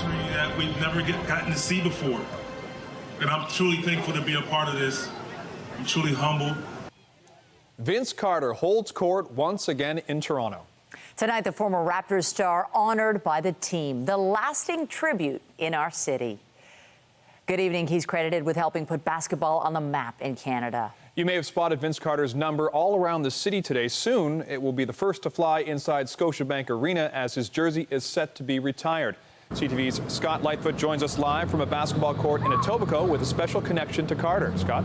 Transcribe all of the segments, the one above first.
opportunity that we've never gotten to see before. And I'm truly thankful to be a part of this. I'm truly humbled. Vince Carter holds court once again in Toronto. Tonight, the former Raptors star honored by the team, the lasting tribute in our city. Good evening. He's credited with helping put basketball on the map in Canada. You may have spotted Vince Carter's number all around the city today. Soon, it will be the first to fly inside Scotiabank Arena as his jersey is set to be retired. CTV's Scott Lightfoot joins us live from a basketball court in Etobicoke with a special connection to Carter. Scott?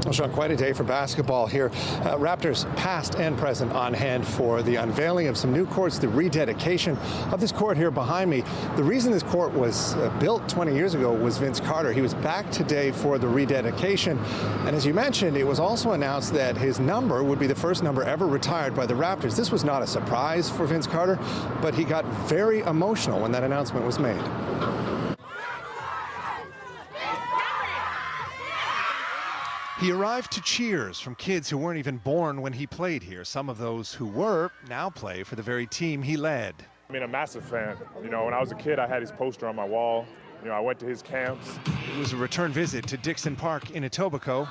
Well, Sean, quite a day for basketball here. Raptors past and present on hand for the unveiling of some new courts, the rededication of this court here behind me. The reason this court was built 20 years ago was Vince Carter. He was back today for the rededication. And as you mentioned, it was also announced that his number would be the first number ever retired by the Raptors. This was not a surprise for Vince Carter, but he got very emotional when that announcement was made. He arrived to cheers from kids who weren't even born when he played here. Some of those who were now play for the very team he led. I mean, a massive fan. You know, when I was a kid, I had his poster on my wall. You know, I went to his camps. It was a return visit to Dixon Park in Etobicoke.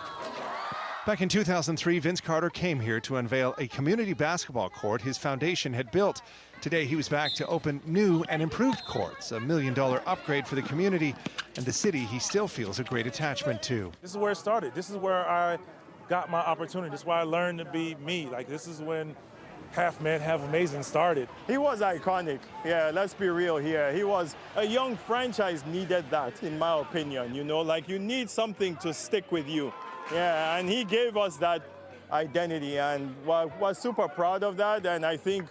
Back in 2003, Vince Carter came here to unveil a community basketball court his foundation had built. Today, he was back to open new and improved courts, a $1 million upgrade for the community and the city he still feels a great attachment to. This is where it started. This is where I got my opportunity. This is why I learned to be me. Like, this is when Half Man, Half Amazing started. He was iconic. Yeah, let's be real here. He was a young franchise needed that, in my opinion. You know, like you need something to stick with you. Yeah, and he gave us that identity, and was super proud of that. And I think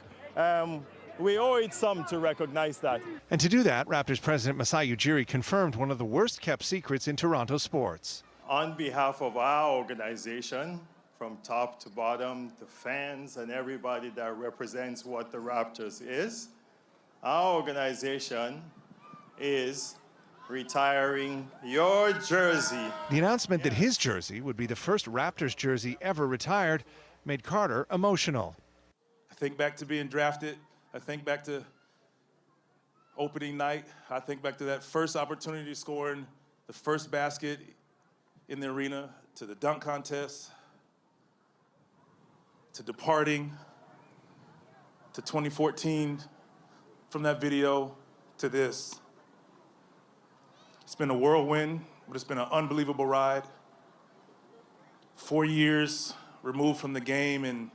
we owe it some to recognize that. And to do that, Raptors President Masai Ujiri confirmed one of the worst kept secrets in Toronto sports. On behalf of our organization, from top to bottom, the fans and everybody that represents what the Raptors is, our organization is retiring your jersey. The announcement that his jersey would be the first Raptors jersey ever retired made Carter emotional. I think back to being drafted. I think back to opening night. I think back to that first opportunity scoring the first basket in the arena, to the dunk contest, to departing, to 2014, from that video to this. It's been a whirlwind, but it's been an unbelievable ride. 4 years removed from the game, and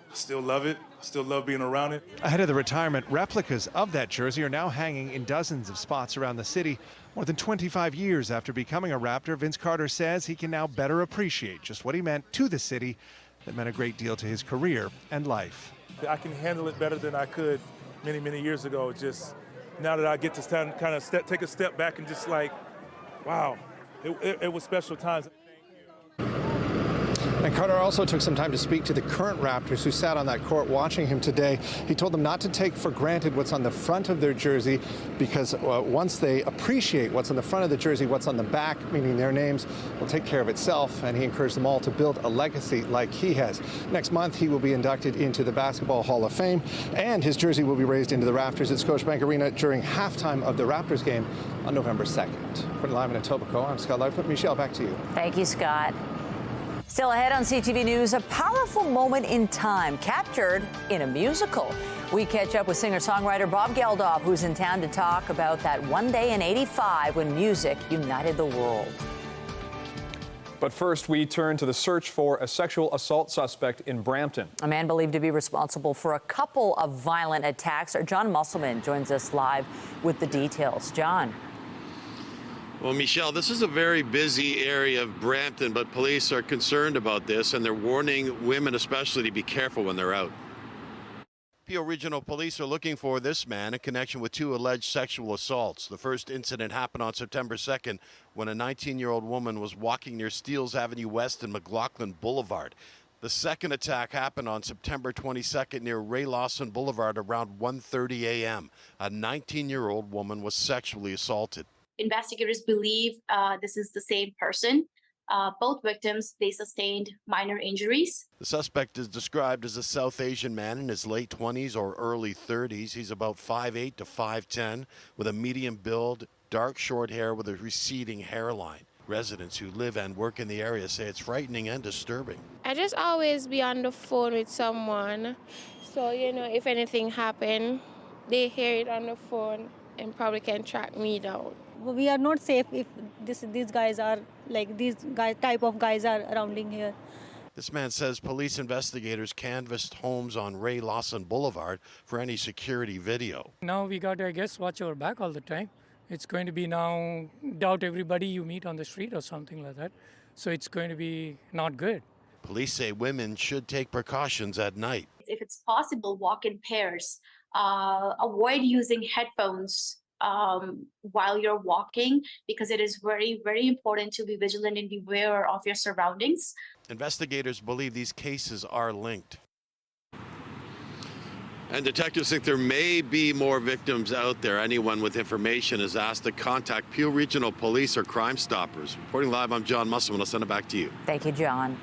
I still love it. I still love being around it. Ahead of the retirement, replicas of that jersey are now hanging in dozens of spots around the city. More than 25 years after becoming a Raptor, Vince Carter says he can now better appreciate just what he meant to the city that meant a great deal to his career and life. I can handle it better than I could many, many years ago. Just now that I get to stand, take a step back and just like, wow, it was special times. And Carter also took some time to speak to the current Raptors who sat on that court watching him today. He told them not to take for granted what's on the front of their jersey, because once they appreciate what's on the front of the jersey, what's on the back, meaning their names, will take care of itself. And he encouraged them all to build a legacy like he has. Next month, he will be inducted into the Basketball Hall of Fame, and his jersey will be raised into the rafters at Scotiabank Arena during halftime of the Raptors game on November 2nd. Putting live in Etobicoke, I'm Scott Lightfoot. Michelle, back to you. Thank you, Scott. Still ahead on CTV News, a powerful moment in time captured in a musical. We catch up with singer-songwriter Bob Geldof, who's in town to talk about that one day in '85 when music united the world. But first, we turn to the search for a sexual assault suspect in Brampton. A man believed to be responsible for a couple of violent attacks. John Musselman joins us live with the details. John. Well, Michelle, this is a very busy area of Brampton, but police are concerned about this, and they're warning women especially to be careful when they're out. Peel Regional Police are looking for this man in connection with 2 alleged sexual assaults. The first incident happened on September 2nd when a 19-year-old woman was walking near Steeles Avenue West and McLaughlin Boulevard. The second attack happened on September 22nd near Ray Lawson Boulevard around 1:30 a.m. A 19-year-old woman was sexually assaulted. Investigators believe this is the same person. Both victims, they sustained minor injuries. The suspect is described as a South Asian man in his late 20s or early 30s. He's about 5'8" to 5'10", with a medium build, dark short hair with a receding hairline. Residents who live and work in the area say it's frightening and disturbing. I just always be on the phone with someone. So, if anything happen, they hear it on the phone and probably can track me down. We are not safe if these guys are like type of guys are surrounding here. This man says police investigators canvassed homes on Ray Lawson Boulevard for any security video. Now we got to, I guess, watch our back all the time. It's going to be now doubt everybody you meet on the street or something like that. So it's going to be not good. Police say women should take precautions at night. If it's possible, walk in pairs. Avoid using headphones while you're walking, because it is very, very important to be vigilant and be aware of your surroundings. Investigators believe these cases are linked. And detectives think there may be more victims out there. Anyone with information is asked to contact Peel Regional Police or Crime Stoppers. Reporting live, I'm John Musselman. I'll send it back to you. Thank you, John.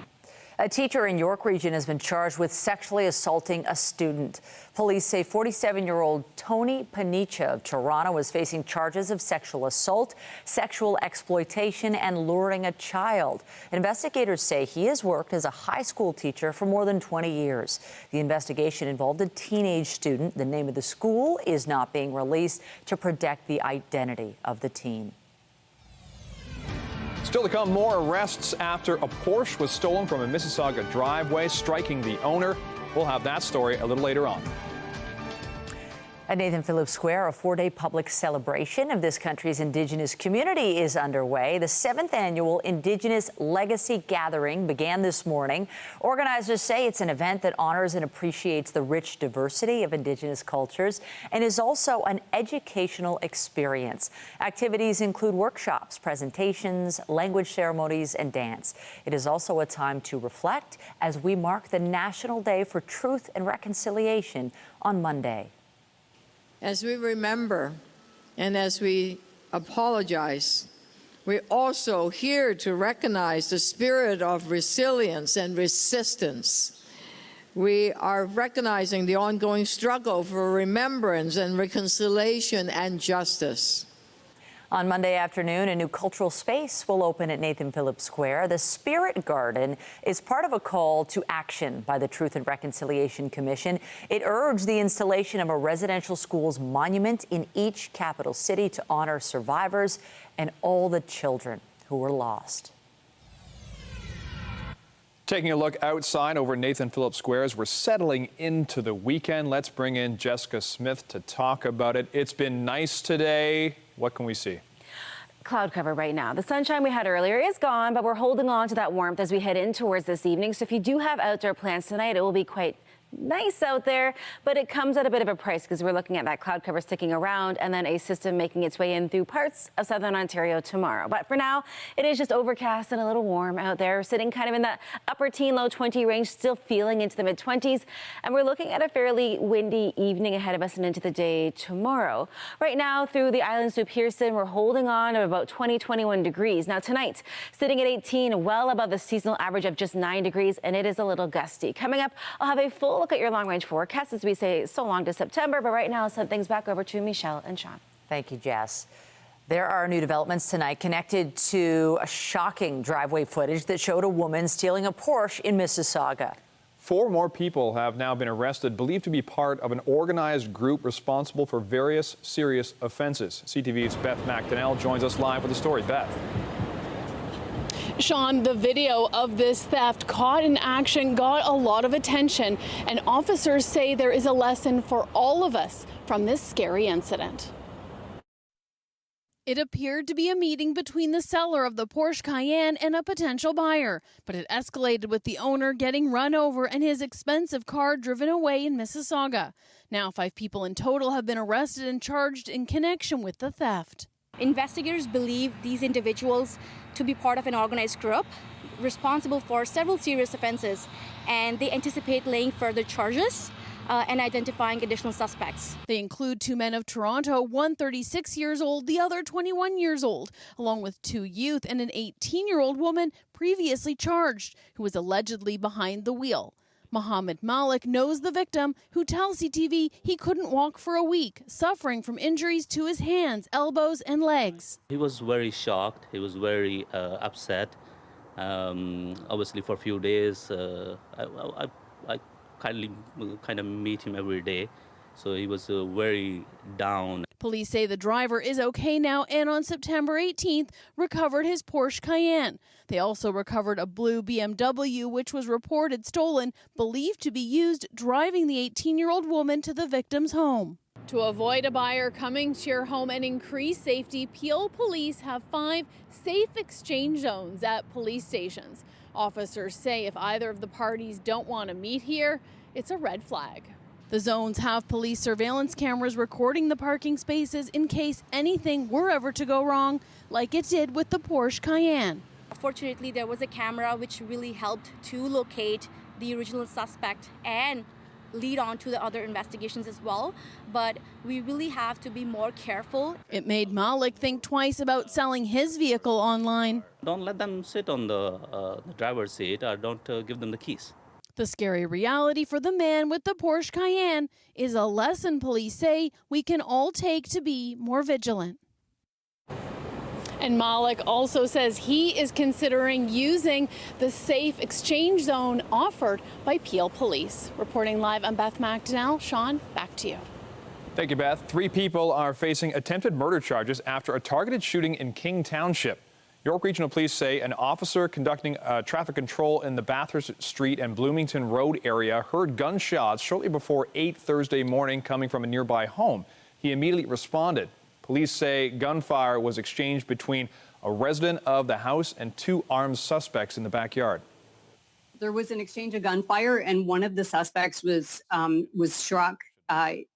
A teacher in York Region has been charged with sexually assaulting a student. Police say 47-year-old Tony Panicha of Toronto is facing charges of sexual assault, sexual exploitation, and luring a child. Investigators say he has worked as a high school teacher for more than 20 years. The investigation involved a teenage student. The name of the school is not being released to protect the identity of the teen. Still to come, more arrests after a Porsche was stolen from a Mississauga driveway, striking the owner. We'll have that story a little later on. At Nathan Phillips Square, a 4-day public celebration of this country's Indigenous community is underway. The 7th annual Indigenous Legacy Gathering began this morning. Organizers say it's an event that honors and appreciates the rich diversity of Indigenous cultures and is also an educational experience. Activities include workshops, presentations, language ceremonies, and dance. It is also a time to reflect as we mark the National Day for Truth and Reconciliation on Monday. As we remember and as we apologize, we're also here to recognize the spirit of resilience and resistance. We are recognizing the ongoing struggle for remembrance and reconciliation and justice. On Monday afternoon, a new cultural space will open at Nathan Phillips Square. The Spirit Garden is part of a call to action by the Truth and Reconciliation Commission. It urged the installation of a residential schools monument in each capital city to honor survivors and all the children who were lost. Taking a look outside over Nathan Phillips Square as we're settling into the weekend. Let's bring in Jessica Smith to talk about it. It's been nice today. What can we see? Cloud cover right now. The sunshine we had earlier is gone, but we're holding on to that warmth as we head in towards this evening. So if you do have outdoor plans tonight, it will be quite nice out there, but it comes at a bit of a price because we're looking at that cloud cover sticking around and then a system making its way in through parts of southern Ontario tomorrow. But for now, it is just overcast and a little warm out there, sitting kind of in that upper teen, low 20 range, still feeling into the mid-20s. And we're looking at a fairly windy evening ahead of us and into the day tomorrow. Right now, through the islands to Pearson, we're holding on to about 20, 21 degrees. Now tonight, sitting at 18, well above the seasonal average of just 9 degrees, and it is a little gusty. Coming up, I'll have a full look at your long-range forecast as we say so long to September. But right now, I'll send things back over to Michelle and Sean. Thank you, Jess. There are new developments tonight connected to a shocking driveway footage that showed a woman stealing a Porsche in Mississauga. 4 more people have now been arrested, believed to be part of an organized group responsible for various serious offenses. CTV's Beth McDonnell joins us live with the story. Beth. Sean, the video of this theft caught in action got a lot of attention, and officers say there is a lesson for all of us from this scary incident. It appeared to be a meeting between the seller of the Porsche Cayenne and a potential buyer, but it escalated with the owner getting run over and his expensive car driven away in Mississauga. Now 5 people in total have been arrested and charged in connection with the theft. Investigators believe these individuals to be part of an organized group responsible for several serious offenses, and they anticipate laying further charges and identifying additional suspects. They include 2 men of Toronto, one 36 years old, the other 21 years old, along with 2 youth and an 18-year-old woman previously charged, who was allegedly behind the wheel. Mohammed Malik knows the victim, who tells CTV he couldn't walk for a week, suffering from injuries to his hands, elbows, and legs. He was very shocked. He was very upset. Obviously, for a few days, I kind of meet him every day, so he was very down. Police say the driver is okay now and on September 18th recovered his Porsche Cayenne. They also recovered a blue BMW, which was reported stolen, believed to be used driving the 18-year-old woman to the victim's home. To avoid a buyer coming to your home and increase safety, Peel Police have 5 safe exchange zones at police stations. Officers say if either of the parties don't want to meet here, it's a red flag. The zones have police surveillance cameras recording the parking spaces in case anything were ever to go wrong, like it did with the Porsche Cayenne. Fortunately, there was a camera which really helped to locate the original suspect and lead on to the other investigations as well, but we really have to be more careful. It made Malik think twice about selling his vehicle online. Don't let them sit on the driver's seat, or don't give them the keys. The scary reality for the man with the Porsche Cayenne is a lesson police say we can all take to be more vigilant. And Malik also says he is considering using the safe exchange zone offered by Peel Police. Reporting live, I'm Beth McDonnell. Sean, back to you. Thank you, Beth. 3 people are facing attempted murder charges after a targeted shooting in King Township. York Regional Police say an officer conducting traffic control in the Bathurst Street and Bloomington Road area heard gunshots shortly before 8 Thursday morning coming from a nearby home. He immediately responded. Police say gunfire was exchanged between a resident of the house and 2 armed suspects in the backyard. There was an exchange of gunfire, and one of the suspects was struck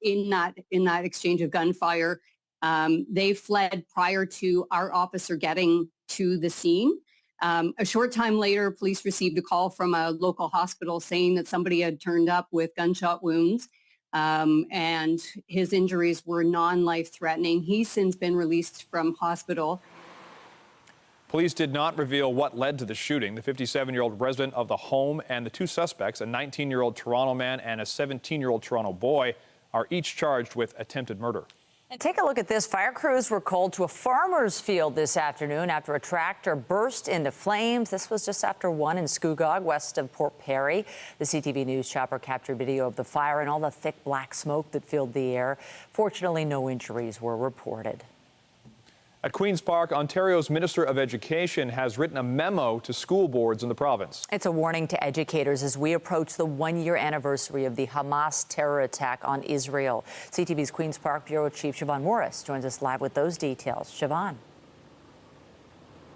in that exchange of gunfire. They fled prior to our officer getting to the scene. A short time later, police received a call from a local hospital saying that somebody had turned up with gunshot wounds. And his injuries were non-life-threatening. He's since been released from hospital. Police did not reveal what led to the shooting. The 57-year-old resident of the home and the 2 suspects, a 19-year-old Toronto man and a 17-year-old Toronto boy, are each charged with attempted murder. And take a look at this. Fire crews were called to a farmer's field this afternoon after a tractor burst into flames. This was just after 1 in Scugog, west of Port Perry. The CTV News chopper captured video of the fire and all the thick black smoke that filled the air. Fortunately, no injuries were reported. At Queen's Park, Ontario's Minister of Education has written a memo to school boards in the province. It's a warning to educators as we approach the 1-year anniversary of the Hamas terror attack on Israel. CTV's Queen's Park Bureau Chief Siobhan Morris joins us live with those details. Siobhan.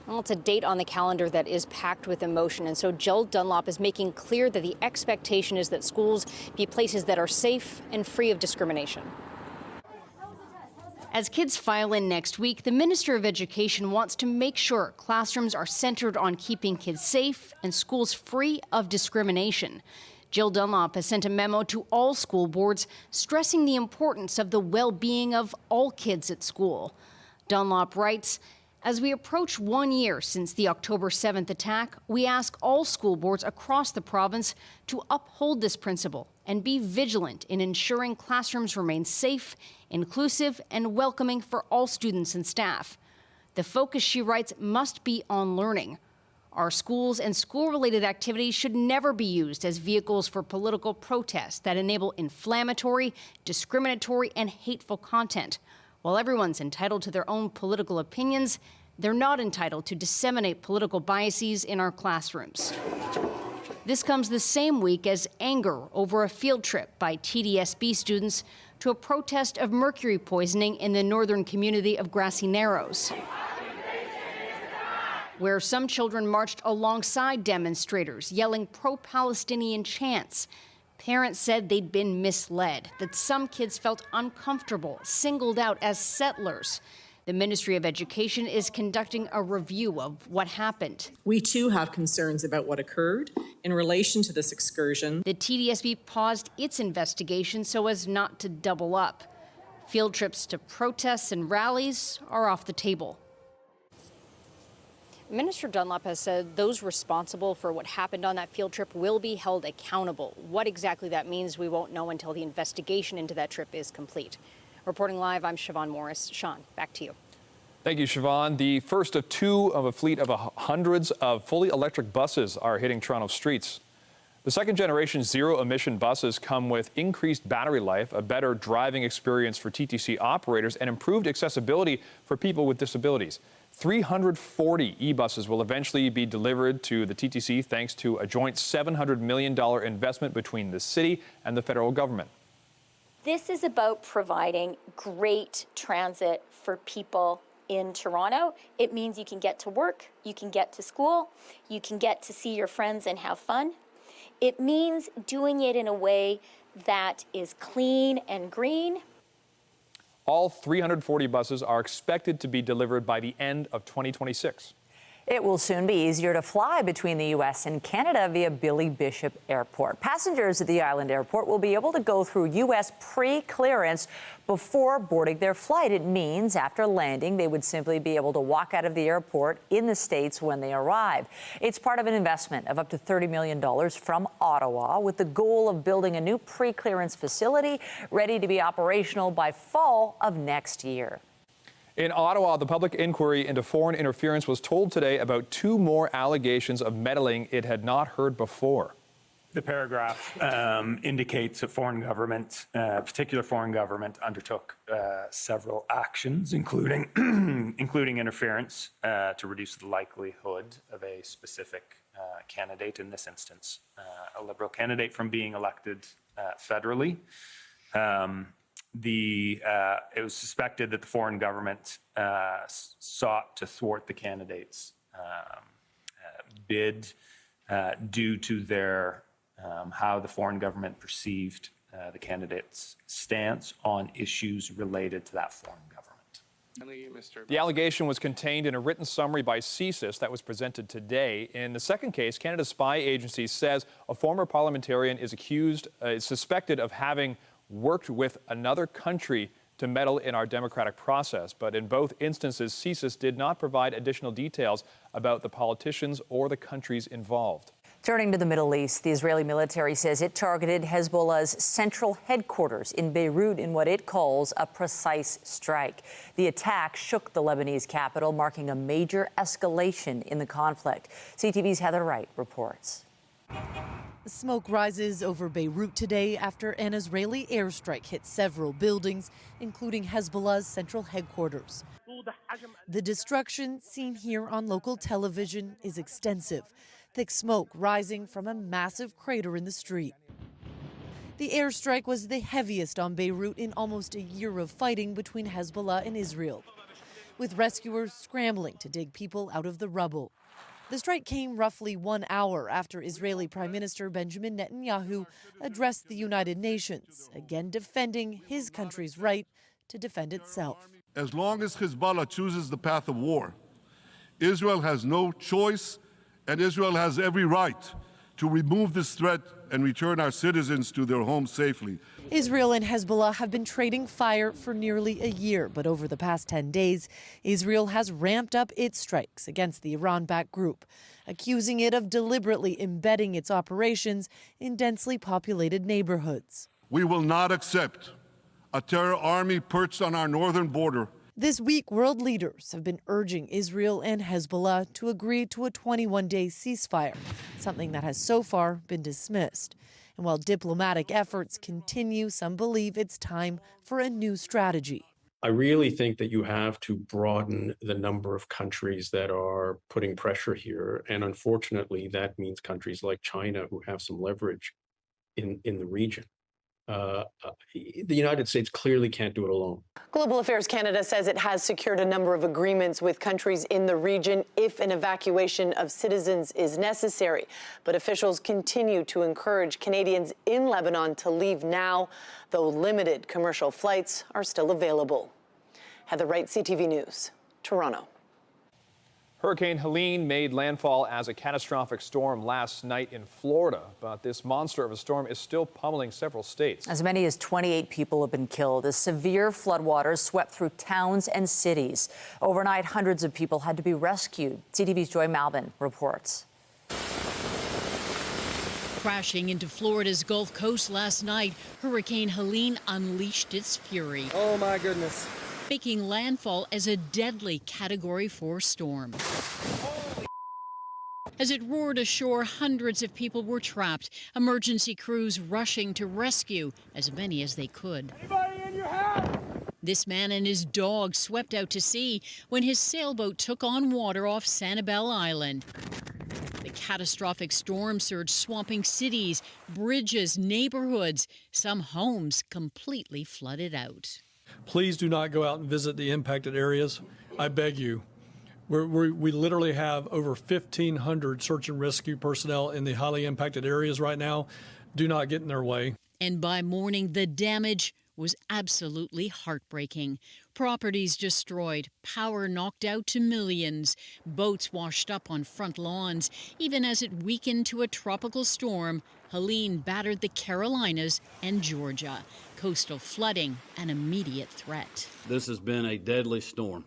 Well, it's a date on the calendar that is packed with emotion, and so Jill Dunlop is making clear that the expectation is that schools be places that are safe and free of discrimination. As kids file in next week, the Minister of Education wants to make sure classrooms are centered on keeping kids safe and schools free of discrimination. Jill Dunlop has sent a memo to all school boards stressing the importance of the well-being of all kids at school. Dunlop writes, as we approach 1 year since the October 7th attack, we ask all school boards across the province to uphold this principle and be vigilant in ensuring classrooms remain safe, inclusive, and welcoming for all students and staff. The focus, she writes, must be on learning. Our schools and school-related activities should never be used as vehicles for political protests that enable inflammatory, discriminatory, and hateful content. While everyone's entitled to their own political opinions, they're not entitled to disseminate political biases in our classrooms. This comes the same week as anger over a field trip by TDSB students to a protest of mercury poisoning in the northern community of Grassy Narrows, where some children marched alongside demonstrators, yelling pro-Palestinian chants. Parents said they'd been misled, that some kids felt uncomfortable, singled out as settlers. The Ministry of Education is conducting a review of what happened. We too have concerns about what occurred in relation to this excursion. The TDSB paused its investigation so as not to double up. Field trips to protests and rallies are off the table. Minister Dunlop has said those responsible for what happened on that field trip will be held accountable. What exactly that means, we won't know until the investigation into that trip is complete. Reporting live, I'm Siobhan Morris. Sean, back to you. Thank you, Siobhan. The first of two of a fleet of hundreds of fully electric buses are hitting Toronto streets. The second-generation zero-emission buses come with increased battery life, a better driving experience for TTC operators, and improved accessibility for people with disabilities. 340 e-buses will eventually be delivered to the TTC thanks to a joint $700 million investment between the city and the federal government. This is about providing great transit for people in Toronto. It means you can get to work, you can get to school, you can get to see your friends and have fun. It means doing it in a way that is clean and green. All 340 buses are expected to be delivered by the end of 2026. It will soon be easier to fly between the U.S. and Canada via Billy Bishop Airport. Passengers at the island airport will be able to go through U.S. pre-clearance before boarding their flight. It means after landing, they would simply be able to walk out of the airport in the States when they arrive. It's part of an investment of up to $30 million from Ottawa, with the goal of building a new pre-clearance facility ready to be operational by fall of next year. In Ottawa, the public inquiry into foreign interference was told today about 2 more allegations of meddling it had not heard before. The paragraph indicates a foreign government, a particular foreign government, undertook several actions, including interference to reduce the likelihood of a specific candidate, in this instance, a Liberal candidate, from being elected federally. It was suspected that the foreign government sought to thwart the candidate's bid due to their how the foreign government perceived the candidate's stance on issues related to that foreign government. The allegation was contained in a written summary by CSIS that was presented today. In the second case, Canada's spy agency says a former parliamentarian is suspected of having worked with another country to meddle in our democratic process. But in both instances, CSIS did not provide additional details about the politicians or the countries involved. Turning to the Middle East, the Israeli military says it targeted Hezbollah's central headquarters in Beirut in what it calls a precise strike. The attack shook the Lebanese capital, marking a major escalation in the conflict. CTV's Heather Wright reports. Smoke rises over Beirut today after an Israeli airstrike hit several buildings, including Hezbollah's central headquarters. The destruction seen here on local television is extensive, thick smoke rising from a massive crater in the street. The airstrike was the heaviest on Beirut in almost a year of fighting between Hezbollah and Israel, with rescuers scrambling to dig people out of the rubble. The strike came roughly 1 hour after Israeli Prime Minister Benjamin Netanyahu addressed the United Nations, again defending his country's right to defend itself. As long as Hezbollah chooses the path of war, Israel has no choice, and Israel has every right to remove this threat and return our citizens to their homes safely. Israel and Hezbollah have been trading fire for nearly a year, but over the past 10 days, Israel has ramped up its strikes against the Iran-backed group, accusing it of deliberately embedding its operations in densely populated neighborhoods. We will not accept a terror army perched on our northern border. This week, world leaders have been urging Israel and Hezbollah to agree to a 21-day ceasefire, something that has so far been dismissed. And while diplomatic efforts continue, some believe it's time for a new strategy. I really think that you have to broaden the number of countries that are putting pressure here. And unfortunately, that means countries like China, who have some leverage in the region. The United States clearly can't do it alone. Global Affairs Canada says it has secured a number of agreements with countries in the region if an evacuation of citizens is necessary. But officials continue to encourage Canadians in Lebanon to leave now, though limited commercial flights are still available. Heather Wright, CTV News, Toronto. Hurricane Helene made landfall as a catastrophic storm last night in Florida, but this monster of a storm is still pummeling several states. As many as 28 people have been killed as severe floodwaters swept through towns and cities. Overnight, hundreds of people had to be rescued. CTV's Joy Malvin reports. Crashing into Florida's Gulf Coast last night, Hurricane Helene unleashed its fury. Oh my goodness. Making landfall as a deadly Category 4 storm. As it roared ashore, hundreds of people were trapped. Emergency crews rushing to rescue as many as they could. Anybody in your house? This man and his dog swept out to sea when his sailboat took on water off Sanibel Island. The catastrophic storm surge swamping cities, bridges, neighborhoods. Some homes completely flooded out. Please do not go out and visit the impacted areas. I beg you. We literally have over 1,500 search and rescue personnel in the highly impacted areas right now. Do not get in their way. And by morning, the damage was absolutely heartbreaking. Properties destroyed, power knocked out to millions, boats washed up on front lawns. Even as it weakened to a tropical storm, Helene battered the Carolinas and Georgia. Coastal flooding an immediate threat. This has been a deadly storm.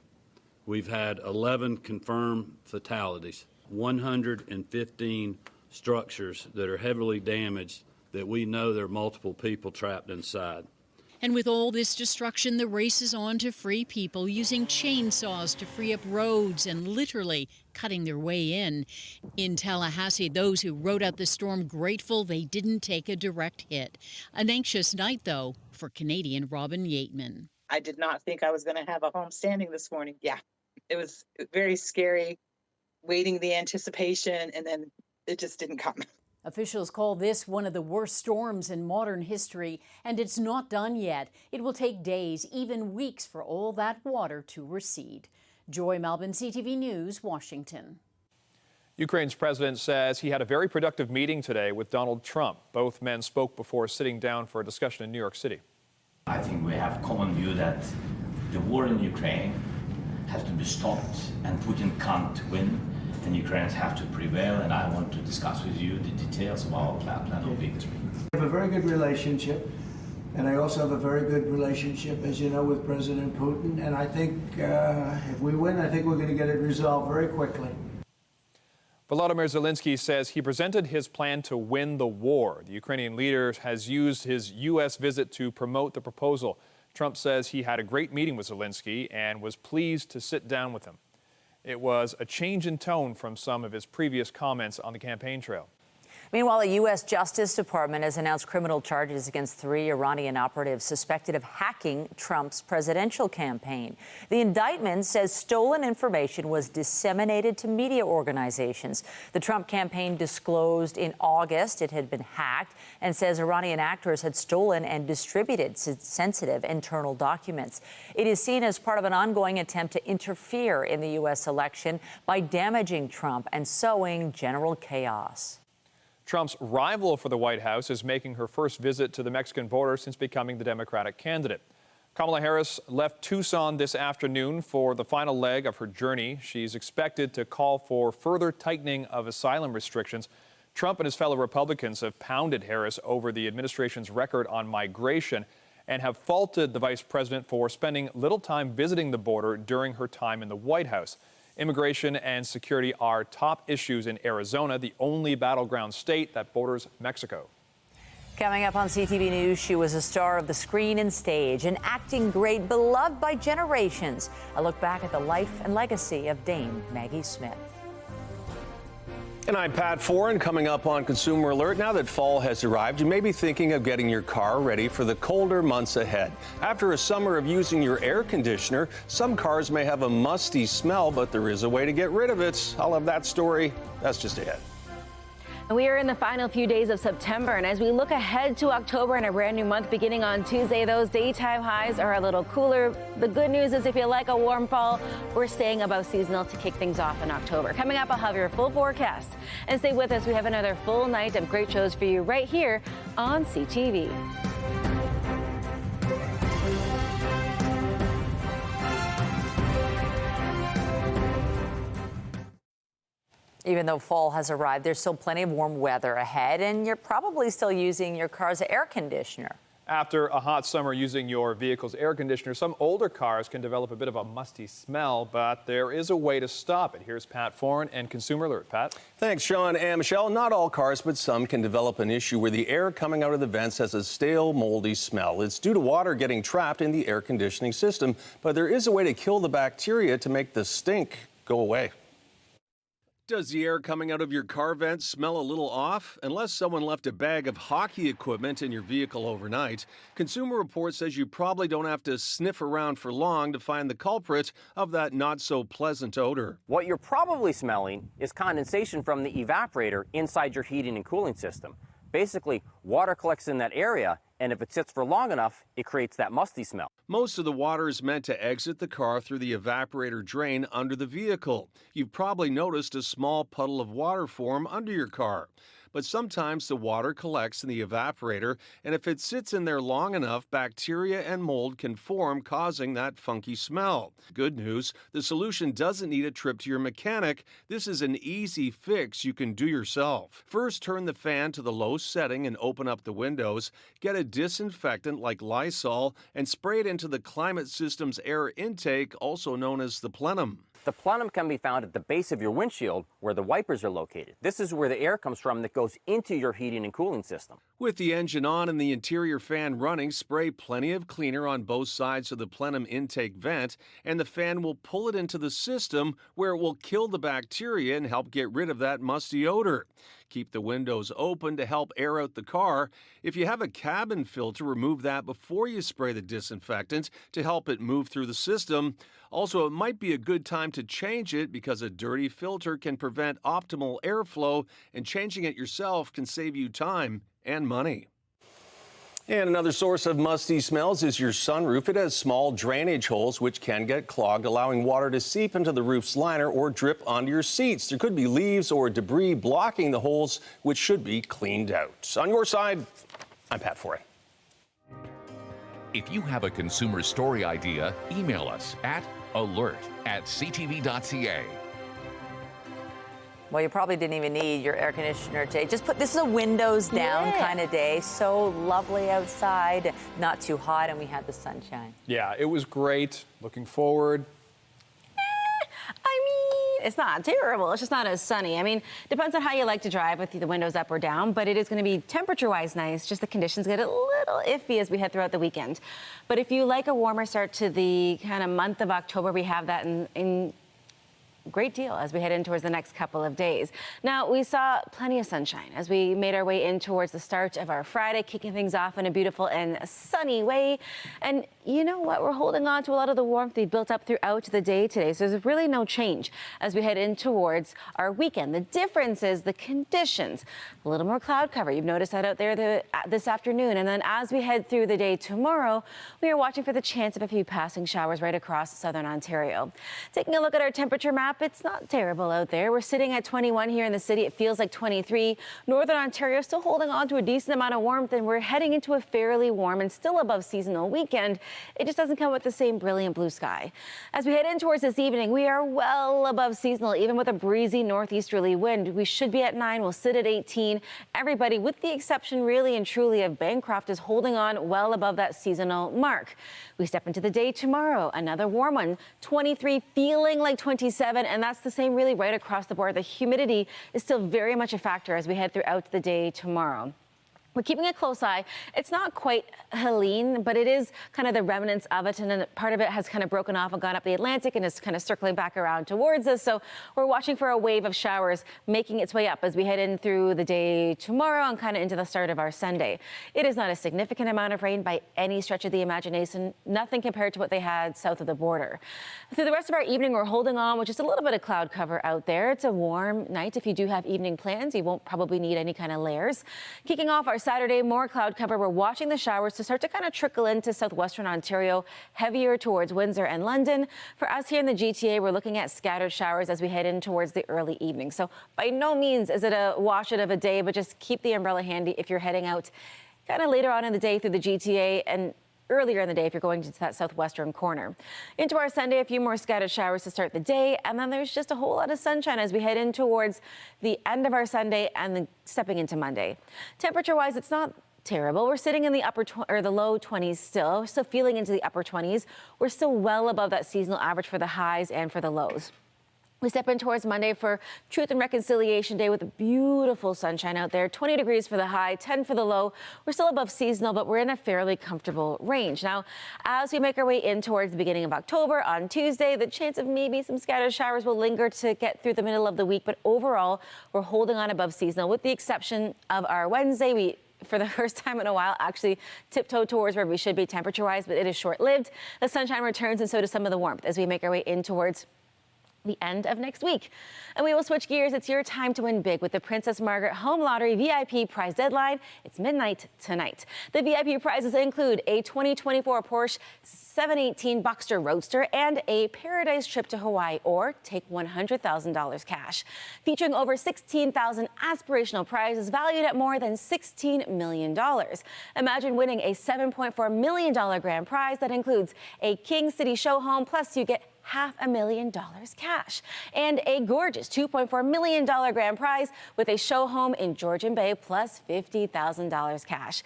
We've had 11 confirmed fatalities, 115 structures that are heavily damaged that we know there are multiple people trapped inside. And with all this destruction, the race is on to free people using chainsaws to free up roads and literally cutting their way in. In Tallahassee, those who rode out the storm grateful they didn't take a direct hit. An anxious night, though, for Canadian Robin Yateman. I did not think I was going to have a home standing this morning. Yeah, it was very scary, waiting the anticipation, and then it just didn't come. Officials call this one of the worst storms in modern history, and it's not done yet. It will take days, even weeks, for all that water to recede. Joy Malvin, CTV News, Washington. Ukraine's president says he had a very productive meeting today with Donald Trump. Both men spoke before sitting down for a discussion in New York City. I think we have a common view that the war in Ukraine has to be stopped and Putin can't win. And Ukrainians have to prevail, and I want to discuss with you the details of our plan of victory. We have a very good relationship, and I also have a very good relationship, as you know, with President Putin. And I think if we win, I think we're going to get it resolved very quickly. Volodymyr Zelensky says he presented his plan to win the war. The Ukrainian leader has used his U.S. visit to promote the proposal. Trump says he had a great meeting with Zelensky and was pleased to sit down with him. It was a change in tone from some of his previous comments on the campaign trail. Meanwhile, the U.S. Justice Department has announced criminal charges against 3 Iranian operatives suspected of hacking Trump's presidential campaign. The indictment says stolen information was disseminated to media organizations. The Trump campaign disclosed in August it had been hacked and says Iranian actors had stolen and distributed sensitive internal documents. It is seen as part of an ongoing attempt to interfere in the U.S. election by damaging Trump and sowing general chaos. Trump's rival for the White House is making her first visit to the Mexican border since becoming the Democratic candidate. Kamala Harris left Tucson this afternoon for the final leg of her journey. She's expected to call for further tightening of asylum restrictions. Trump and his fellow Republicans have pounded Harris over the administration's record on migration and have faulted the vice president for spending little time visiting the border during her time in the White House. Immigration and security are top issues in Arizona, the only battleground state that borders Mexico. Coming up on CTV News, she was a star of the screen and stage, an acting great beloved by generations. A look back at the life and legacy of Dame Maggie Smith. And I'm Pat Foran. Coming up on Consumer Alert, now that fall has arrived, you may be thinking of getting your car ready for the colder months ahead. After a summer of using your air conditioner, some cars may have a musty smell, but there is a way to get rid of it. I'll have that story. That's just ahead. We are in the final few days of September, and as we look ahead to October and a brand new month beginning on Tuesday, those daytime highs are a little cooler. The good news is if you like a warm fall, we're staying above seasonal to kick things off in October. Coming up, I'll have your full forecast. And stay with us. We have another full night of great shows for you right here on CTV. Even though fall has arrived, there's still plenty of warm weather ahead, and you're probably still using your car's air conditioner. After a hot summer using your vehicle's air conditioner, some older cars can develop a bit of a musty smell, but there is a way to stop it. Here's Pat Foran and Consumer Alert. Pat? Thanks, Sean and Michelle. Not all cars, but some can develop an issue where the air coming out of the vents has a stale, moldy smell. It's due to water getting trapped in the air conditioning system, but there is a way to kill the bacteria to make the stink go away. Does the air coming out of your car vents smell a little off? Unless someone left a bag of hockey equipment in your vehicle overnight, Consumer Reports says you probably don't have to sniff around for long to find the culprit of that not-so-pleasant odor. What you're probably smelling is condensation from the evaporator inside your heating and cooling system. Basically, water collects in that area, and if it sits for long enough, it creates that musty smell. Most of the water is meant to exit the car through the evaporator drain under the vehicle. You've probably noticed a small puddle of water form under your car. But sometimes the water collects in the evaporator, and if it sits in there long enough, bacteria and mold can form, causing that funky smell. Good news, the solution doesn't need a trip to your mechanic. This is an easy fix you can do yourself. First, turn the fan to the low setting and open up the windows. Get a disinfectant like Lysol and spray it into the climate system's air intake, also known as the plenum. The plenum can be found at the base of your windshield where the wipers are located. This is where the air comes from that goes into your heating and cooling system. With the engine on and the interior fan running, spray plenty of cleaner on both sides of the plenum intake vent, and the fan will pull it into the system where it will kill the bacteria and help get rid of that musty odor. Keep the windows open to help air out the car. If you have a cabin filter, remove that before you spray the disinfectant to help it move through the system. Also, it might be a good time to change it because a dirty filter can prevent optimal airflow, and changing it yourself can save you time and money. And another source of musty smells is your sunroof. It has small drainage holes which can get clogged, allowing water to seep into the roof's liner or drip onto your seats. There could be leaves or debris blocking the holes, which should be cleaned out. On your side, I'm Pat Foran. If you have a consumer story idea, email us at alert@ctv.ca. Well, you probably didn't even need your air conditioner today. Just put, this is a windows down kind of day. So lovely outside, not too hot, and we had the sunshine. Yeah, it was great. Looking forward. It's not terrible. It's just not as sunny. I mean, depends on how you like to drive with the windows up or down, but it is going to be temperature-wise nice. Just the conditions get a little iffy as we head throughout the weekend. But if you like a warmer start to the kind of month of October, we have that in great deal as we head in towards the next couple of days. Now, we saw plenty of sunshine as we made our way in towards the start of our Friday, kicking things off in a beautiful and sunny way. And you know what? We're holding on to a lot of the warmth we built up throughout the day today. So there's really no change as we head in towards our weekend. The difference is the conditions. A little more cloud cover. You've noticed that out there this afternoon. And then as we head through the day tomorrow, we are watching for the chance of a few passing showers right across southern Ontario. Taking a look at our temperature map, it's not terrible out there. We're sitting at 21 here in the city. It feels like 23. Northern Ontario still holding on to a decent amount of warmth, and we're heading into a fairly warm and still above seasonal weekend. It just doesn't come with the same brilliant blue sky. As we head in towards this evening, we are well above seasonal, even with a breezy northeasterly wind. We should be at 9. We'll sit at 18. Everybody, with the exception really and truly of Bancroft, is holding on well above that seasonal mark. We step into the day tomorrow, another warm one, 23, feeling like 27, and that's the same really right across the board. The humidity is still very much a factor as we head throughout the day tomorrow. We're keeping a close eye. It's not quite Helene, but it is kind of the remnants of it, and then part of it has kind of broken off and gone up the Atlantic and is kind of circling back around towards us. So we're watching for a wave of showers making its way up as we head in through the day tomorrow and kind of into the start of our Sunday. It is not a significant amount of rain by any stretch of the imagination, nothing compared to what they had south of the border. Through the rest of our evening, we're holding on with just a little bit of cloud cover out there. It's a warm night. If you do have evening plans, you won't probably need any kind of layers. Kicking off our Saturday, more cloud cover. We're watching the showers to start to kind of trickle into southwestern Ontario, heavier towards Windsor and London. For us here in the GTA, we're looking at scattered showers as we head in towards the early evening. So by no means is it a washout of a day, but just keep the umbrella handy if you're heading out kind of later on in the day through the GTA. And earlier in the day if you're going to that southwestern corner. Into our Sunday, a few more scattered showers to start the day, and then there's just a whole lot of sunshine as we head in towards the end of our Sunday and then stepping into Monday. Temperature-wise, it's not terrible. We're sitting in the the low 20s still, so feeling into the upper 20s. We're still well above that seasonal average for the highs and for the lows. We step in towards Monday for Truth and Reconciliation Day with a beautiful sunshine out there. 20 degrees for the high, 10 for the low. We're still above seasonal, but we're in a fairly comfortable range. Now, as we make our way in towards the beginning of October, on Tuesday, the chance of maybe some scattered showers will linger to get through the middle of the week. But overall, we're holding on above seasonal with the exception of our Wednesday. We, for the first time in a while, actually tiptoed towards where we should be temperature-wise, but it is short-lived. The sunshine returns, and so does some of the warmth as we make our way in towards the end of next week. And we will switch gears. It's your time to win big with the Princess Margaret Home Lottery VIP prize deadline. It's midnight tonight. The VIP prizes include a 2024 Porsche 718 Boxster Roadster and a paradise trip to Hawaii, or take $100,000 cash. Featuring over 16,000 aspirational prizes valued at more than $16 million. Imagine winning a $7.4 million grand prize that includes a King City show home, plus you get $500,000 cash and a gorgeous $2.4 million grand prize with a show home in Georgian Bay, plus $50,000 cash.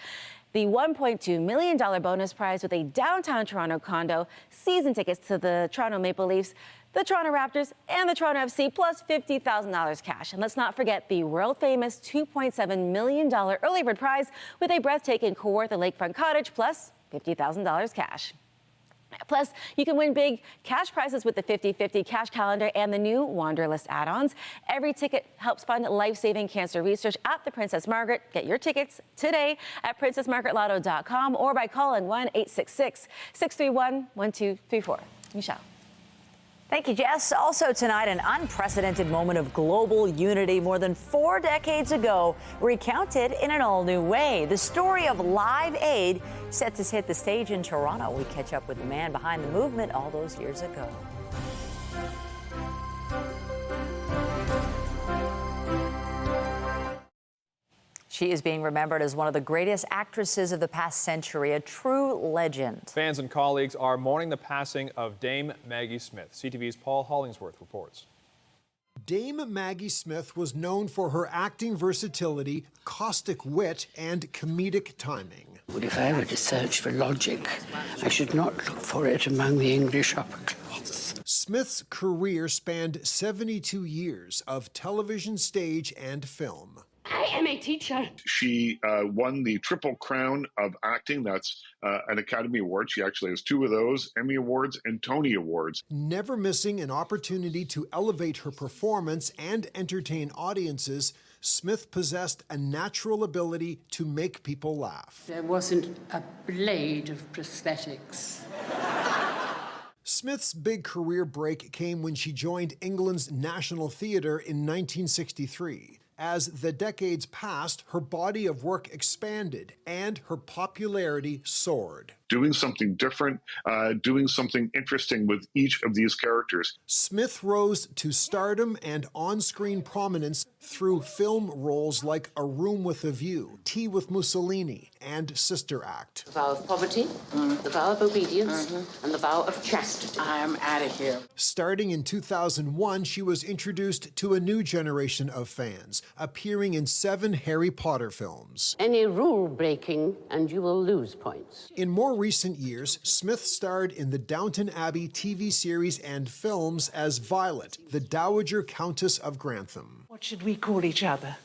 The $1.2 million bonus prize with a downtown Toronto condo, season tickets to the Toronto Maple Leafs, the Toronto Raptors, and the Toronto FC, plus $50,000 cash. And let's not forget the world-famous $2.7 million early bird prize with a breathtaking Kawartha lakefront cottage, plus $50,000 cash. Plus, you can win big cash prizes with the 50/50 cash calendar and the new Wanderlust add-ons. Every ticket helps fund life-saving cancer research at the Princess Margaret. Get your tickets today at princessmargaretlotto.com or by calling 1-866-631-1234. Michelle. Thank you, Jess. Also tonight, an unprecedented moment of global unity more than 4 decades ago, recounted in an all-new way. The story of Live Aid set to hit the stage in Toronto. We catch up with the man behind the movement all those years ago. She is being remembered as one of the greatest actresses of the past century, a true legend. Fans and colleagues are mourning the passing of Dame Maggie Smith. CTV's Paul Hollingsworth reports. Dame Maggie Smith was known for her acting versatility, caustic wit, and comedic timing. Well, if I were to search for logic, I should not look for it among the English upper class. Smith's career spanned 72 years of television, stage, and film. I am a teacher. She won the Triple Crown of Acting. That's an Academy Award. She actually has 2 of those, Emmy Awards and Tony Awards. Never missing an opportunity to elevate her performance and entertain audiences, Smith possessed a natural ability to make people laugh. There wasn't a blade of prosthetics. Smith's big career break came when she joined England's National Theatre in 1963. As the decades passed, her body of work expanded and her popularity soared. Doing something different, doing something interesting with each of these characters. Smith rose to stardom and on-screen prominence through film roles like A Room with a View, Tea with Mussolini, and Sister Act. The vow of poverty, the vow of obedience, and the vow of chastity. I am out of here. Starting in 2001, she was introduced to a new generation of fans, appearing in 7 Harry Potter films. Any rule breaking and you will lose points. In more recent years, Smith starred in the Downton Abbey TV series and films as Violet, the Dowager Countess of Grantham. What should we call each other?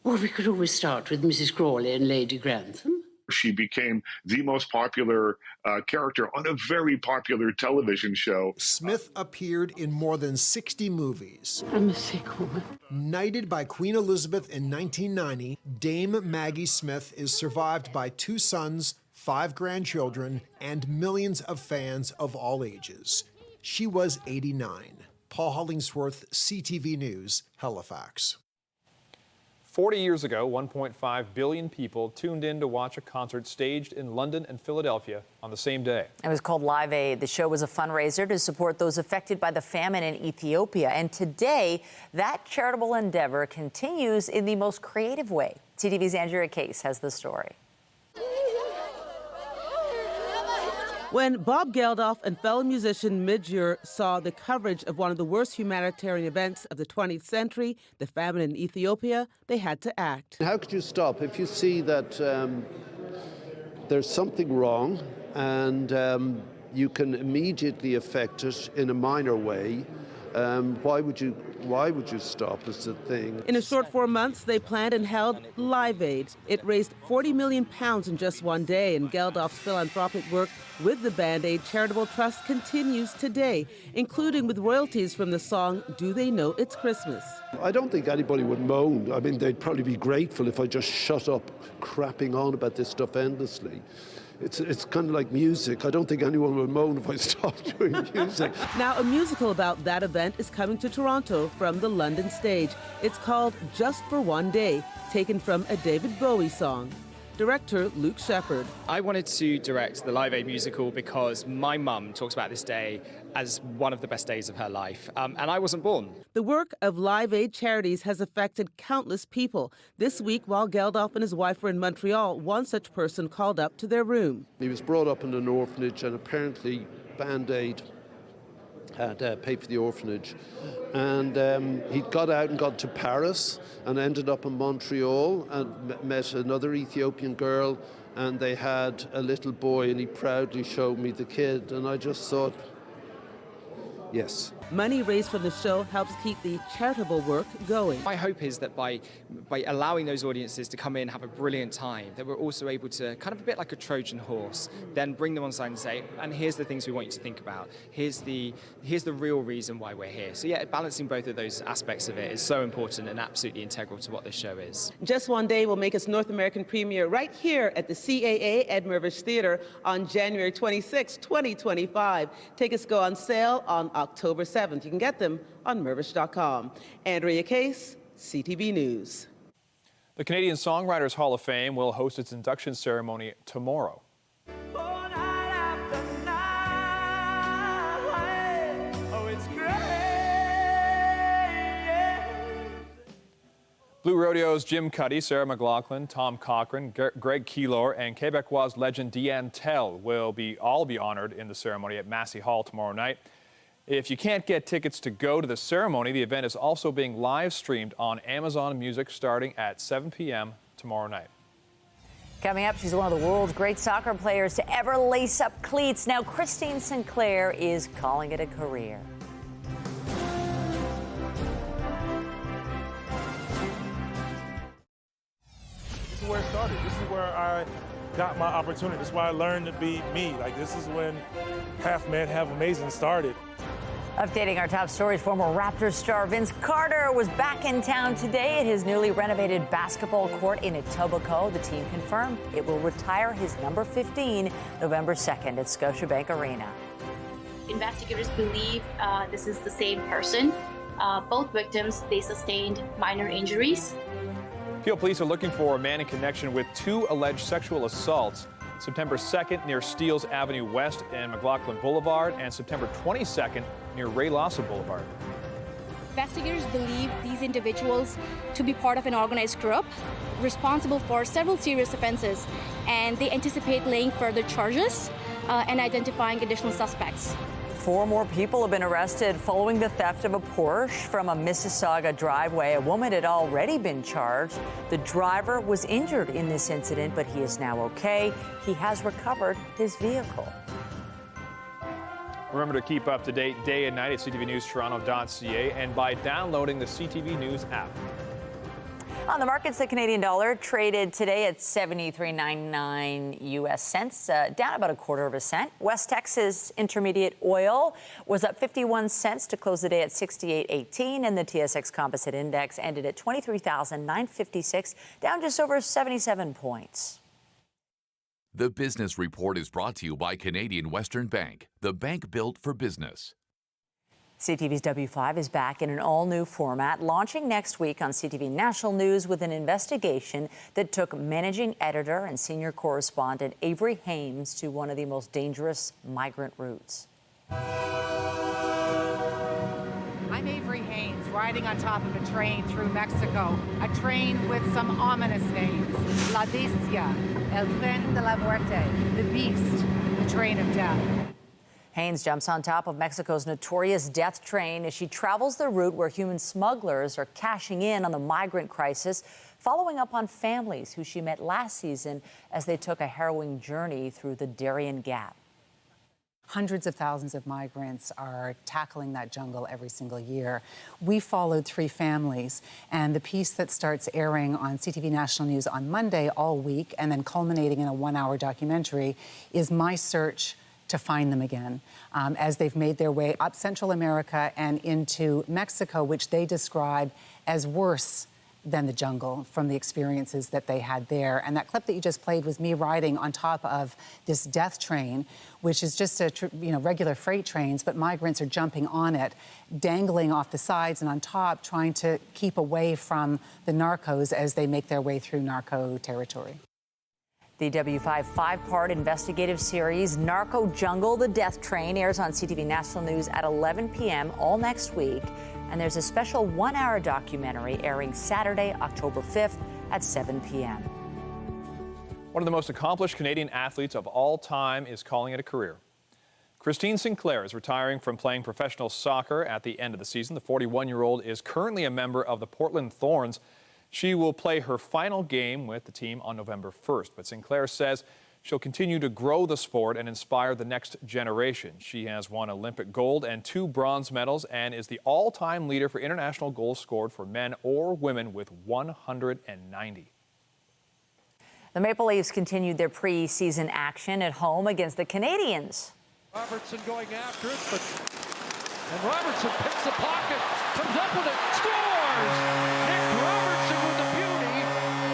Well, we could always start with Mrs. Crawley and Lady Grantham. She became the most popular character on a very popular television show. Smith appeared in more than 60 movies. I'm a sick woman. Knighted by Queen Elizabeth in 1990, Dame Maggie Smith is survived by 2 sons, 5 grandchildren, and millions of fans of all ages. She was 89. Paul Hollingsworth, CTV News, Halifax. 40 years ago, 1.5 billion people tuned in to watch a concert staged in London and Philadelphia on the same day. It was called Live Aid. The show was a fundraiser to support those affected by the famine in Ethiopia. And today, that charitable endeavor continues in the most creative way. CTV's Andrea Case has the story. When Bob Geldof and fellow musician Midjur saw the coverage of one of the worst humanitarian events of the 20th century, the famine in Ethiopia, they had to act. How could you stop if you see that there's something wrong and you can immediately affect it in a minor way? Why would you stop is the thing. In a short 4 months, they planned and held Live Aid. It raised £40 million in just one day, and Geldof's philanthropic work with the Band Aid Charitable Trust continues today, including with royalties from the song Do They Know It's Christmas? I don't think anybody would moan. I mean, they'd probably be grateful if I just shut up crapping on about this stuff endlessly. It's kind of like music. I don't think anyone would moan if I stopped doing music. Now, a musical about that event is coming to Toronto from the London stage. It's called Just for One Day, taken from a David Bowie song. Director Luke Shepherd. I wanted to direct the Live Aid musical because my mum talks about this day as one of the best days of her life, and I wasn't born. The work of Live Aid Charities has affected countless people. This week, while Geldof and his wife were in Montreal, one such person called up to their room. He was brought up in an orphanage, and apparently Band Aid had paid for the orphanage. And he got out and got to Paris and ended up in Montreal and met another Ethiopian girl, and they had a little boy, and he proudly showed me the kid, and I just thought, yes. Money raised from the show helps keep the charitable work going. My hope is that by allowing those audiences to come in and have a brilliant time, that we're also able to, kind of a bit like a Trojan horse, then bring them on side and say, and here's the things we want you to think about. Here's the real reason why we're here. So yeah, balancing both of those aspects of it is so important and absolutely integral to what this show is. Just One Day will make its North American premiere right here at the CAA Ed Mirvish Theatre on January 26, 2025. Tickets go on sale on October 7th. You can get them on mirvish.com. Andrea Case, CTV News. The Canadian Songwriters Hall of Fame will host its induction ceremony tomorrow. Blue Rodeo's Jim Cuddy, Sarah McLachlan, Tom Cochrane, Greg Keylor, and Quebecois legend Deanne Tell will all be honored in the ceremony at Massey Hall tomorrow night. If you can't get tickets to go to the ceremony, the event is also being live streamed on Amazon Music starting at 7 p.m. tomorrow night. Coming up, she's one of the world's great soccer players to ever lace up cleats. Now, Christine Sinclair is calling it a career. This is where it started. This is where I got my opportunity. This is why I learned to be me. Like, this is when Half Man, Half Amazing started. Updating our top stories, former Raptors star Vince Carter was back in town today at his newly renovated basketball court in Etobicoke. The team confirmed it will retire his number 15 November 2nd at Scotiabank Arena. Investigators believe this is the same person. Both victims, they sustained minor injuries. Peel police are looking for a man in connection with 2 alleged sexual assaults. September 2nd near Steeles Avenue West and McLaughlin Boulevard, and September 22nd near Ray Lawson Boulevard. Investigators believe these individuals to be part of an organized group responsible for several serious offenses, and they anticipate laying further charges and identifying additional suspects. 4 more people have been arrested following the theft of a Porsche from a Mississauga driveway. A woman had already been charged. The driver was injured in this incident, but he is now okay. He has recovered his vehicle. Remember to keep up to date day and night at ctvnewstoronto.ca and by downloading the CTV News app. On the markets, the Canadian dollar traded today at 73.99 U.S. cents, down about 1/4 cent. West Texas Intermediate oil was up 51 cents to close the day at 68.18, and the TSX Composite Index ended at 23,956, down just over 77 points. The Business Report is brought to you by Canadian Western Bank, the bank built for business. CTV's W5 is back in an all-new format, launching next week on CTV National News with an investigation that took managing editor and senior correspondent Avery Hames to one of the most dangerous migrant routes. I'm Avery Hames, riding on top of a train through Mexico, a train with some ominous names. La Bestia, El Tren de la Muerte, the Beast, the the train of death. Haynes jumps on top of Mexico's notorious death train as she travels the route where human smugglers are cashing in on the migrant crisis, following up on families who she met last season as they took a harrowing journey through the Darien Gap. Hundreds of thousands of migrants are tackling that jungle every single year. We followed 3 families, and the piece that starts airing on CTV National News on Monday all week and then culminating in a 1-hour documentary is my search to find them again as they've made their way up Central America and into Mexico, which they describe as worse than the jungle from the experiences that they had there. And that clip that you just played was me riding on top of this death train, which is just a regular freight trains, but migrants are jumping on it, dangling off the sides and on top, trying to keep away from the narcos as they make their way through narco territory. The W5 5-part investigative series, Narco Jungle, The Death Train, airs on CTV National News at 11 p.m. all next week. And there's a special 1-hour documentary airing Saturday, October 5th at 7 p.m. One of the most accomplished Canadian athletes of all time is calling it a career. Christine Sinclair is retiring from playing professional soccer at the end of the season. The 41-year-old is currently a member of the Portland Thorns. She will play her final game with the team on November 1st. But Sinclair says she'll continue to grow the sport and inspire the next generation. She has won Olympic gold and 2 bronze medals and is the all-time leader for international goals scored for men or women with 190. The Maple Leafs continued their preseason action at home against the Canadiens. Robertson going after it, and Robertson picks the pocket, comes up with it, scores! Nick Robertson with the beauty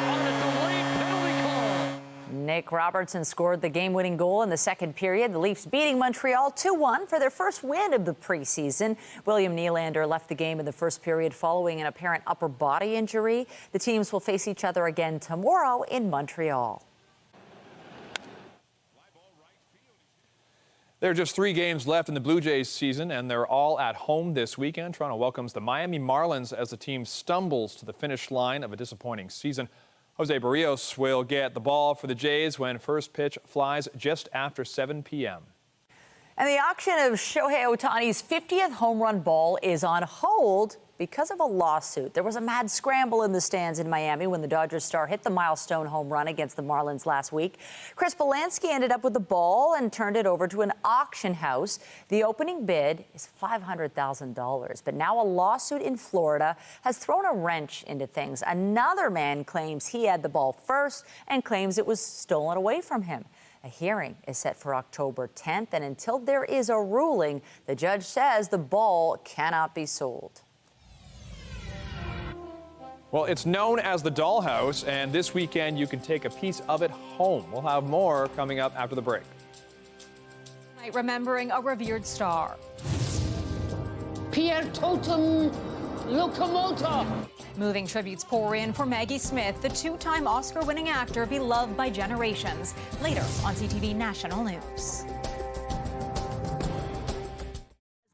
on a delayed penalty call. Nick Robertson scored the game-winning goal in the second period. The Leafs beating Montreal 2-1 for their first win of the preseason. William Nylander left the game in the first period following an apparent upper body injury. The teams will face each other again tomorrow in Montreal. There are just 3 games left in the Blue Jays season, and they're all at home this weekend. Toronto welcomes the Miami Marlins as the team stumbles to the finish line of a disappointing season. Jose Barrios will get the ball for the Jays when first pitch flies just after 7 p.m. And the auction of Shohei Ohtani's 50th home run ball is on hold because of a lawsuit. There was a mad scramble in the stands in Miami when the Dodgers star hit the milestone home run against the Marlins last week. Chris Polanski ended up with the ball and turned it over to an auction house. The opening bid is $500,000. But now a lawsuit in Florida has thrown a wrench into things. Another man claims he had the ball first and claims it was stolen away from him. A hearing is set for October 10th, and until there is a ruling, the judge says the ball cannot be sold. Well, it's known as the dollhouse, and this weekend you can take a piece of it home. We'll have more coming up after the break. Remembering a revered star. Pierre Totem Locomotor. Moving tributes pour in for Maggie Smith, the 2-time Oscar-winning actor beloved by generations. Later on CTV National News.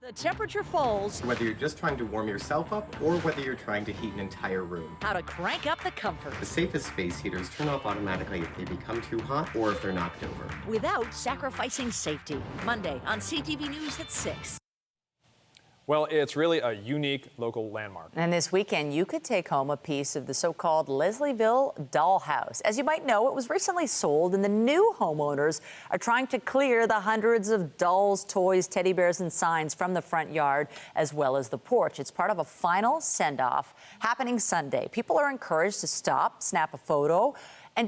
The temperature falls. Whether you're just trying to warm yourself up or whether you're trying to heat an entire room. How to crank up the comfort. The safest space heaters turn off automatically if they become too hot or if they're knocked over. Without sacrificing safety. Monday on CTV News at 6. Well, it's really a unique local landmark. And this weekend, you could take home a piece of the so-called Leslieville dollhouse. As you might know, it was recently sold, and the new homeowners are trying to clear the hundreds of dolls, toys, teddy bears, and signs from the front yard, as well as the porch. It's part of a final send-off happening Sunday. People are encouraged to stop, snap a photo,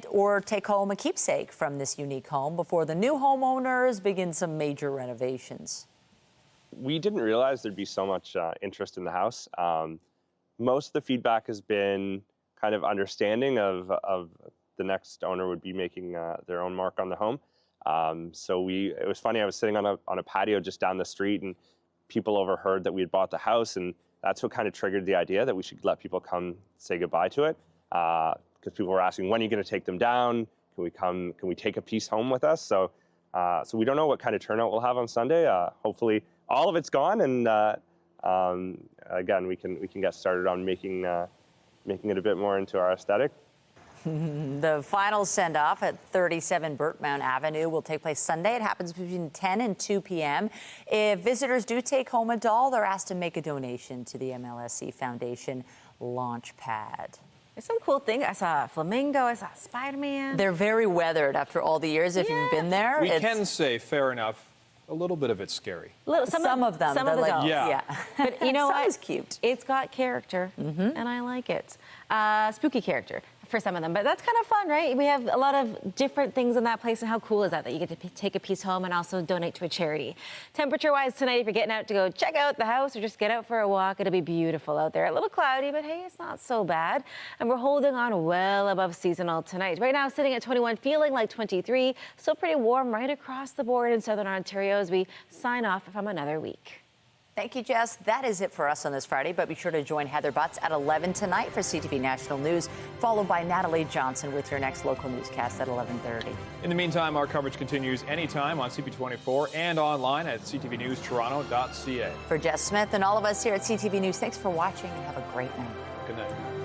or take home a keepsake from this unique home before the new homeowners begin some major renovations. We didn't realize there'd be so much interest in the house. Most of the feedback has been kind of understanding of the next owner would be making their own mark on the home. It was funny, I was sitting on a patio just down the street and people overheard that we had bought the house, and that's what kind of triggered the idea that we should let people come say goodbye to it. Because people were asking, when are you going to take them down? Can we take a piece home with us? So we don't know what kind of turnout we'll have on Sunday. Hopefully all of it's gone, and again, we can get started on making it a bit more into our aesthetic. The final send-off at 37 Burtmount Avenue will take place Sunday. It happens between 10 and 2 p.m. If visitors do take home a doll, they're asked to make a donation to the MLSE Foundation Launchpad. There's some cool things. I saw a flamingo. I saw Spider-Man. They're very weathered after all the years. If you've been there, We can say, fair enough, a little bit of it's scary. Some of them. Some of the like, dolls. yeah. But you know Some what? is cute. It's got character, and I like it. Spooky character for some of them, but that's kind of fun, right? We have a lot of different things in that place, and how cool is that you get to take a piece home and also donate to a charity. Temperature-wise tonight, if you're getting out to go check out the house or just get out for a walk, it'll be beautiful out there. A little cloudy, but hey, it's not so bad. And we're holding on well above seasonal tonight. Right now, sitting at 21, feeling like 23. Still pretty warm right across the board in southern Ontario as we sign off from another week. Thank you, Jess. That is it for us on this Friday, but be sure to join Heather Butts at 11 tonight for CTV National News, followed by Natalie Johnson with your next local newscast at 11:30. In the meantime, our coverage continues anytime on CP24 and online at ctvnewstoronto.ca. For Jess Smith and all of us here at CTV News, thanks for watching and have a great night. Good night.